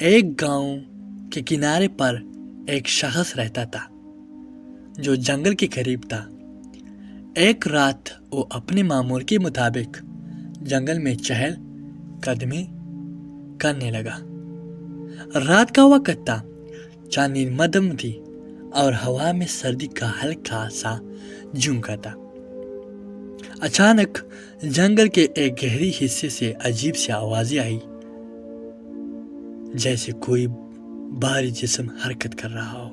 ایک گاؤں کے کنارے پر ایک شخص رہتا تھا جو جنگل کے قریب تھا۔ ایک رات وہ اپنے معمول کے مطابق جنگل میں چہل قدمی کرنے لگا۔ رات کا وقت تھا، چاندنی مدھم تھی اور ہوا میں سردی کا ہلکا سا جھونکا تھا۔ اچانک جنگل کے ایک گہری حصے سے عجیب سی آوازیں آئی، جیسے کوئی بھاری جسم حرکت کر رہا ہو۔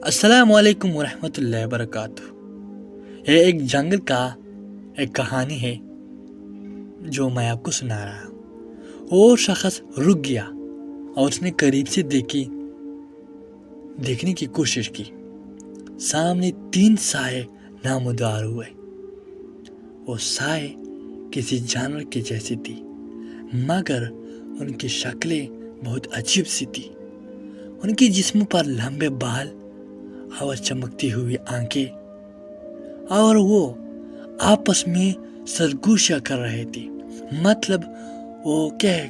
السلام علیکم ورحمۃ اللہ وبرکاتہ۔ یہ ایک جنگل کا ایک کہانی ہے جو میں آپ کو سنا رہا ہوں۔ وہ شخص رک گیا اور اس نے قریب سے دیکھنے کی کوشش کی۔ سامنے 3 سائے نمودار ہوئے۔ وہ سائے کسی جانور کے جیسی تھی، مگر ان کی شکلیں بہت عجیب سی تھی۔ ان کے جسم پر لمبے بال اور چمکتی ہوئی آنکھیں، اور وہ آپس میں سرگوشیاں کر رہے تھے، مطلب وہ کہہ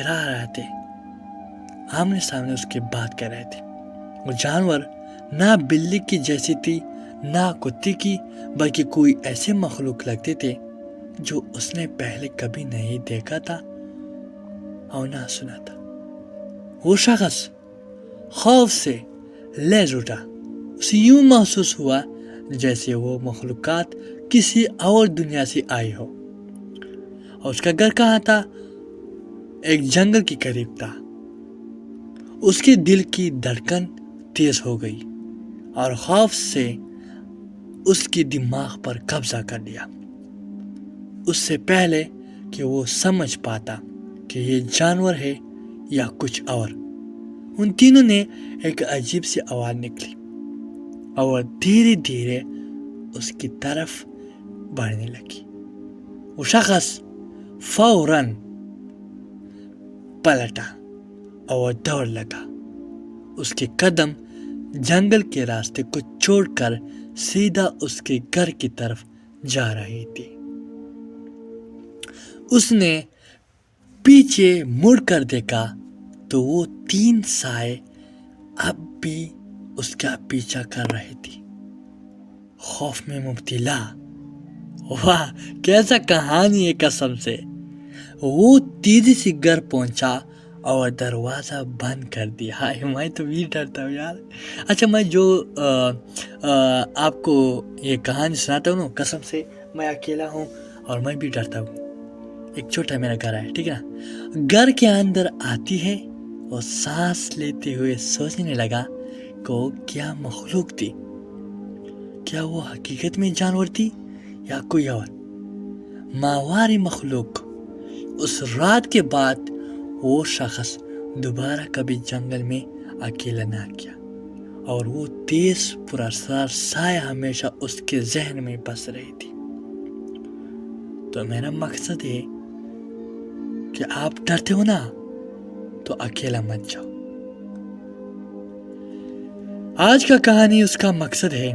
رہے تھے، آمنے سامنے اس کے بات کر رہے تھے۔ وہ جانور نہ بلی کی جیسی تھی نہ کتے کی، بلکہ کوئی ایسے مخلوق لگتے تھے جو اس نے پہلے کبھی نہیں دیکھا تھا اور نہ سنا تھا۔ وہ شخص خوف سے لرز اٹھا۔ اسے یوں محسوس ہوا جیسے وہ مخلوقات کسی اور دنیا سے آئی ہو، اور اس کا گھر کہاں تھا؟ ایک جنگل کے قریب تھا۔ اس کے دل کی دھڑکن تیز ہو گئی اور خوف سے اس کے دماغ پر قبضہ کر لیا، اس سے پہلے کہ وہ سمجھ پاتا کہ یہ جانور ہے یا کچھ اور۔ ان تینوں نے ایک عجیب سی آواز نکلی اور دھیرے دھیرے اس کی طرف بڑھنے لگی۔ وہ شخص فوراً پلٹا اور دوڑ لگا۔ اس کے قدم جنگل کے راستے کو چھوڑ کر سیدھا اس کے گھر کی طرف جا رہے تھے۔ اس نے پیچھے مڑ کر دیکھا تو وہ 3 سائے اب بھی اس کا پیچھا کر رہے تھے، خوف میں مبتلا۔ واہ، کیسا کہانی ہے قسم سے۔ وہ تیزی سے گھر پہنچا اور دروازہ بند کر دیا۔ میں تو بھی ڈرتا ہوں یار۔ اچھا، میں جو آپ کو یہ کہانی سناتا ہوں نا، قسم سے میں اکیلا ہوں اور میں بھی ڈرتا ہوں۔ ایک چھوٹا میرا گھر ہے، ٹھیک ہے نا؟ گھر کے اندر آتی ہے اور سانس لیتے ہوئے سوچنے لگا کہ وہ کیا مخلوق تھی۔ کیا وہ حقیقت میں جانور تھی یا کوئی اور ماہواری مخلوق؟ اس رات کے بعد وہ شخص دوبارہ کبھی جنگل میں اکیلا نہ کیا، اور وہ تیز پراسرار سایہ ہمیشہ اس کے ذہن میں بس رہی تھی۔ تو میرا مقصد ہے کہ آپ ڈرتے ہو نا تو اکیلا مت جاؤ۔ آج کا کہانی اس کا مقصد ہے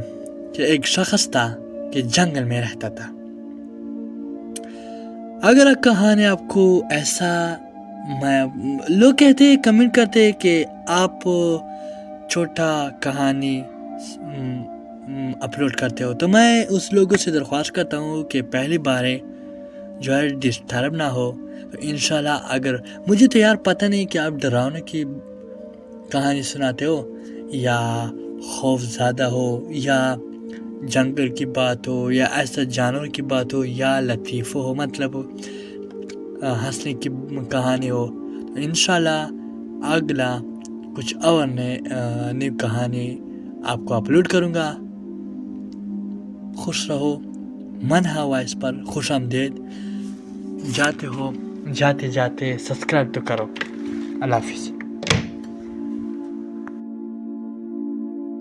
کہ ایک شخص تھا کہ جنگل میں رہتا تھا۔ اگر کہانی آپ کو ایسا، لوگ کہتے ہیں، کمنٹ کرتے ہیں کہ آپ چھوٹا کہانی اپلوڈ کرتے ہو، تو میں اس لوگوں سے درخواست کرتا ہوں کہ پہلی بار جو ہے ڈسٹرب نہ ہو۔ تو انشاءاللہ، اگر مجھے تو یار پتہ نہیں کہ آپ ڈراؤنے کی کہانی سناتے ہو یا خوف زیادہ ہو یا جنگل کی بات ہو یا ایسا جانور کی بات ہو یا لطیف ہو، مطلب ہنسنے کی کہانی ہو، تو انشاءاللہ اگلا کچھ اور نئی کہانی آپ کو اپلوڈ کروں گا۔ خوش رہو، منہا وائس پر خوش آمدید۔ جاتے جاتے سبسکرائب تو کرو۔ اللہ حافظ۔